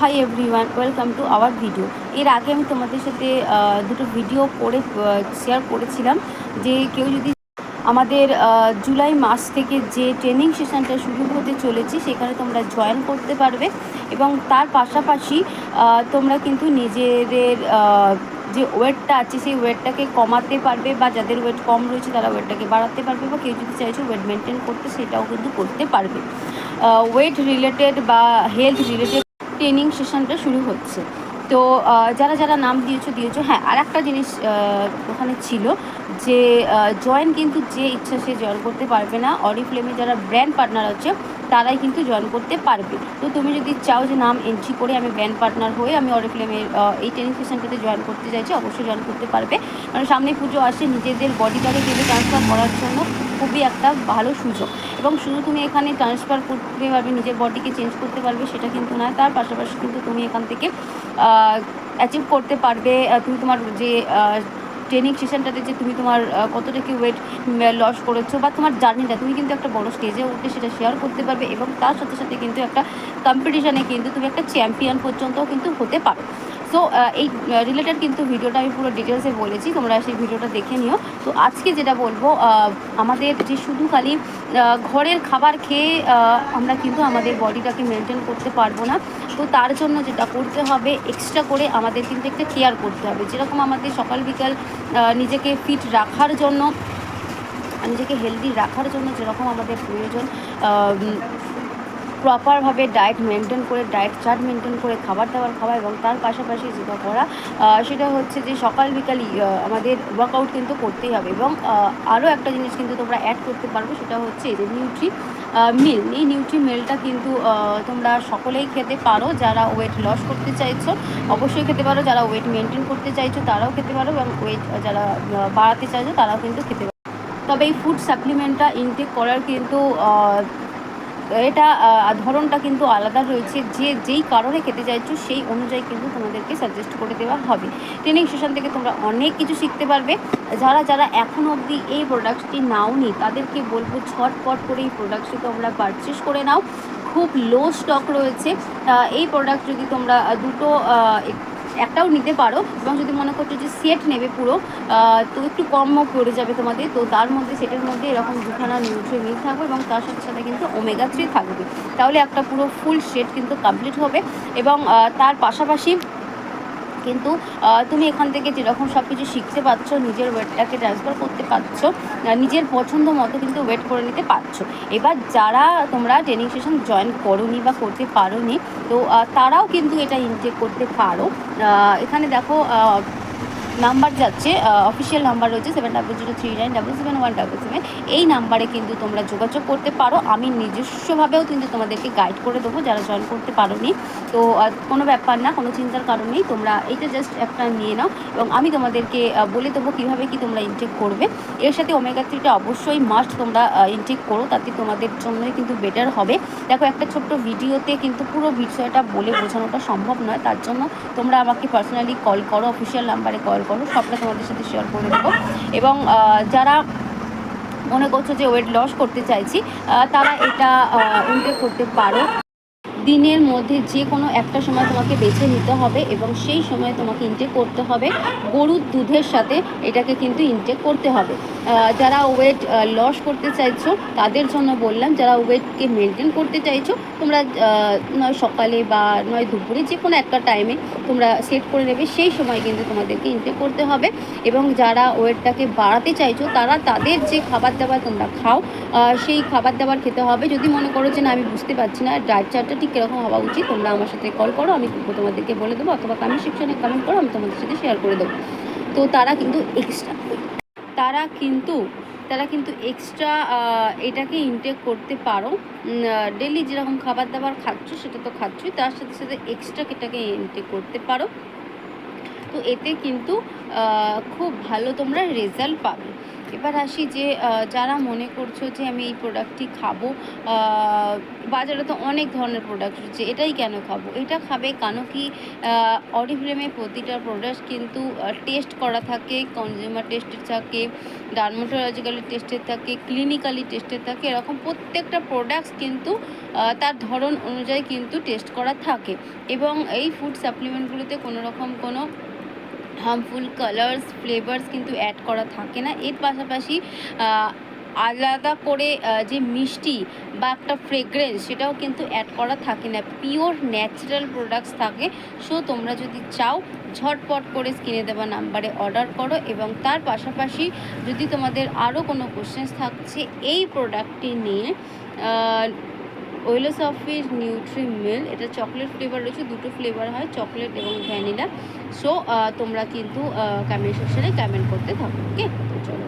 Hi everyone, welcome to our video. এর আগে আমি তোমাদের সাথে দুটো ভিডিও করে শেয়ার করেছিলাম যে কেউ যদি আমাদের জুলাই মাস থেকে যে ট্রেনিং সেশনটা শুরু হতে চলেছে সেখানে তোমরা জয়েন করতে পারবে এবং তার পাশাপাশি তোমরা কিন্তু নিজেদের যে ওয়েটটা আছে সেই ওয়েটটাকে কমাতে পারবে, বা যাদের ওয়েট কম রয়েছে তারা ওয়েটটাকে বাড়াতে পারবে, বা কেউ যদি চাইছে ওয়েট মেনটেন করতে সেটাও কিন্তু করতে পারবে। ওয়েট রিলেটেড বা হেলথ রিলেটেড ট্রেনিং সেশনটা শুরু হচ্ছে। তো যারা যারা নাম দিয়েছো। হ্যাঁ, আর একটা জিনিস ওখানে ছিল যে জয়েন কিন্তু যে ইচ্ছা সে জয়েন করতে পারবে না। অরিফ্লেমে যারা ব্র্যান্ড পার্টনার আছে তারাই কিন্তু জয়েন করতে পারবে। তো তুমি যদি চাও যে নাম এন্ট্রি করে আমি ব্র্যান্ড পার্টনার হয়ে আমি অরিফ্লেমের এই ট্রেনিং সেশনটাতে জয়েন করতে চাইছি, অবশ্যই জয়েন করতে পারবে। কারণ সামনে পুজো আসে, নিজেদের বডিটাকে কিন্তু ট্রান্সফার করার জন্য খুবই একটা ভালো সুযোগ। এবং শুধু তুমি এখানে ট্রান্সফার করতে পারবে, নিজের বডিকে চেঞ্জ করতে পারবে সেটা কিন্তু নয়, তার পাশাপাশি কিন্তু তুমি এখান থেকে অ্যাচিভ করতে পারবে তুমি তোমার যে ট্রেনিং সেশনটাতে যে তুমি তোমার কতটা কি ওয়েট লস করেছো বা তোমার জার্নিটা তুমি কিন্তু একটা বড় স্টেজে উঠে সেটা শেয়ার করতে পারবে এবং তার সাথে সাথে কিন্তু একটা কম্পিটিশানে কিন্তু তুমি একটা চ্যাম্পিয়ন পর্যন্তও কিন্তু হতে পারো। সো এই রিলেটেড কিন্তু ভিডিওটা আমি পুরো ডিটেলসে বলেছি, তোমরা সেই ভিডিওটা দেখে নিও। তো আজকে যেটা বলবো, আমাদের যে শুধু খালি ঘরের খাবার খেয়ে আমরা কিন্তু আমাদের বডিটাকে মেনটেন করতে পারবো না। তো তার জন্য যেটা করতে হবে, এক্সট্রা করে আমাদের কিন্তু একটা কেয়ার করতে হবে। যেরকম আমাদের সকাল বিকাল নিজেকে ফিট রাখার জন্য, নিজেকে হেলদি রাখার জন্য যেরকম আমাদের প্রয়োজন প্রপারভাবে ডায়েট মেনটেন করে, ডায়েট চার্ট মেনটেন করে খাবার দাবার খাওয়া, এবং তার পাশাপাশি যেটা করা সেটা হচ্ছে যে সকাল বিকালই আমাদের ওয়ার্কআউট কিন্তু করতেই হবে। এবং আরও একটা জিনিস কিন্তু তোমরা অ্যাড করতে পারবে, সেটা হচ্ছে যে নিউট্রি মিল। এই নিউট্রি মিলটা কিন্তু তোমরা সকলেই খেতে পারো। যারা ওয়েট লস করতে চাইছো অবশ্যই খেতে পারো, যারা ওয়েট মেনটেন করতে চাইছো তারাও খেতে পারো, এবং ওয়েট যারা বাড়াতে চাইছো তারাও কিন্তু খেতে পারো। তবে এই ফুড সাপ্লিমেন্টটা ইনটেক করার কিন্তু এটা ধরনটা কিন্তু আলাদা রয়েছে। যেই কারণে খেতে চাইছো সেই অনুযায়ী কিন্তু তোমাদেরকে সাজেস্ট করে দেওয়া হবে। ট্রেনিং সেশন থেকে তোমরা অনেক কিছু শিখতে পারবে। যারা যারা এখনও অবধি এই প্রোডাক্টটি নাওনি তাদেরকে বলবো ঝটপট করে এই প্রোডাক্টটি তোমরা পারচেস করে নাও। খুব লো স্টক রয়েছে। এই প্রোডাক্ট যদি তোমরা দুটো একটাও নিতে পারো, এবং যদি মনে করছো যে সেট নেবে পুরো, তো একটু কমও পড়ে যাবে তোমাদের। তো তার মধ্যে সেটের মধ্যে এরকম দুখানা নিউট্রি মিল থাকবে এবং তার সাথে সাথে কিন্তু ওমেগা 3 থাকবে। তাহলে একটা পুরো ফুল সেট কিন্তু কমপ্লিট হবে। এবং তার পাশাপাশি কিন্তু তুমি এখান থেকে যেরকম সব কিছু শিখতে পারছো, নিজের ওয়েটটাকে ট্রান্সফার করতে পারছো, নিজের পছন্দ মতো কিন্তু ওয়েট করে নিতে পারছো। এবার যারা তোমরা ট্রেনিং সেশন জয়েন করোনি বা করতে পারোনি, তো তারাও কিন্তু এটা ইনটেক করতে পারো। এখানে দেখো নাম্বার যাচ্ছে, অফিসিয়াল নাম্বার রয়েছে 7003977177। এই নাম্বারে কিন্তু তোমরা যোগাযোগ করতে পারো। আমি নিজস্বভাবেও কিন্তু তোমাদেরকে গাইড করে দেবো যারা জয়েন করতে পারোনি। তো কোনো ব্যাপার না, কোনো চিন্তার কারণ নেই, তোমরা এইটা জাস্ট একটা নিয়ে নাও এবং আমি তোমাদেরকে বলে দেবো কীভাবে কি তোমরা ইনটেক করবে। এর সাথে ওমেগা 3টা অবশ্যই মাস্ট তোমরা ইনটেক করো, তাতে তোমাদের জন্যই কিন্তু বেটার হবে। দেখো, একটা ছোট্ট ভিডিওতে কিন্তু পুরো বিষয়টা বলে বোঝানোটা সম্ভব নয়, তার জন্য তোমরা আমাকে পার্সোনালি কল করো, অফিসিয়াল নাম্বারে কল করো, সবটা তোমাদের সাথে শেয়ার করে দেবো। এবং যারা মনে করছো যে ওয়েট লস করতে চাইছি তারা এটা ইনটেক করতে পারো। দিনের মধ্যে যে কোনো একটা সময় তোমাকে বেছে নিতে হবে এবং সেই সময় তোমাকে ইনটেক করতে হবে গরুর দুধের সাথে। এটাকে কিন্তু ইনটেক করতে হবে। যারা ওয়েট লস করতে চাইছো তাদের জন্য বললাম, যারা ওয়েটকে মেনটেন করতে চাইছো তোমরা নয় সকালে বা নয় দুপুরে যে কোনো একটা টাইমে তোমরা সেট করে নেবে, সেই সময় কিন্তু তোমাদেরকে ইনটেক করতে হবে। এবং যারা ওয়েটটাকে বাড়াতে চাইছো তারা তাদের যে খাবার দাবার তোমরা খাও সেই খাবার দাবার খেতে হবে। যদি মনে করো যে না আমি বুঝতে পারছি না ডায়েট চার্টটা ঠিক কীরকম হওয়া উচিত, তোমরা আমার সাথে কল করো, আমি তোমাদেরকে বলে দেবো, অথবা কমেন্ট সেকশনে কমেন্ট করো, আমি তোমাদের সাথে শেয়ার করে দেবো। তো তারা কিন্তু এক্সট্রা এটাকে ইনটেক করতে পারো। ডেলি যেরকম খাবার দাবার খাচ্ছ সেটা তো খাচ্ছই, তার সাথে সাথে এক্সট্রা এটাকে ইনটেক করতে পারো। তো এতে কিন্তু খুব ভালো তোমরা রেজাল্ট পাবে। এবার আসি যে যারা মনে করছো যে আমি এই প্রোডাক্টটি খাবো, বাজারে তো অনেক ধরনের প্রোডাক্ট রয়েছে, এটাই কেন খাবো? এটা খাবে কেন কি অরিফ্লেমে প্রতিটা প্রোডাক্ট কিন্তু টেস্ট করা থাকে, কনজিউমার টেস্টের থাকে, ডার্মাটোলজিক্যালি টেস্টের থাকে, ক্লিনিক্যালি টেস্টের থাকে, এরকম প্রত্যেকটা প্রোডাক্টস কিন্তু তার ধরন অনুযায়ী কিন্তু টেস্ট করা থাকে। এবং এই ফুড সাপ্লিমেন্টগুলোতে কোনো রকম কোনো হার্মফুল কালার্স ফ্লেভার্স কিন্তু অ্যাড করা থাকে না। এর পাশাপাশি আলাদা করে যে মিষ্টি বা একটা ফ্রেগ্রেন্স সেটাও কিন্তু অ্যাড করা থাকে না, পিওর ন্যাচারাল প্রোডাক্টস থাকে। সো তোমরা যদি চাও ঝটপট করে স্ক্রিনে দেওয়া নাম্বারে অর্ডার করো। এবং তার পাশাপাশি যদি তোমাদের আরও কোনো কোশ্চেন্স থাকছে এই প্রোডাক্টটি নিয়ে, ওয়েলোসফির নিউট্রি মিল, এটা চকলেট ফ্লেভার রয়েছে, দুটো ফ্লেভার হয়, চকলেট এবং ভ্যানিলা। সো তোমরা কিন্তু কমেন্ট সেকশনে কমেন্ট করতে থাকো। ওকে, চলো।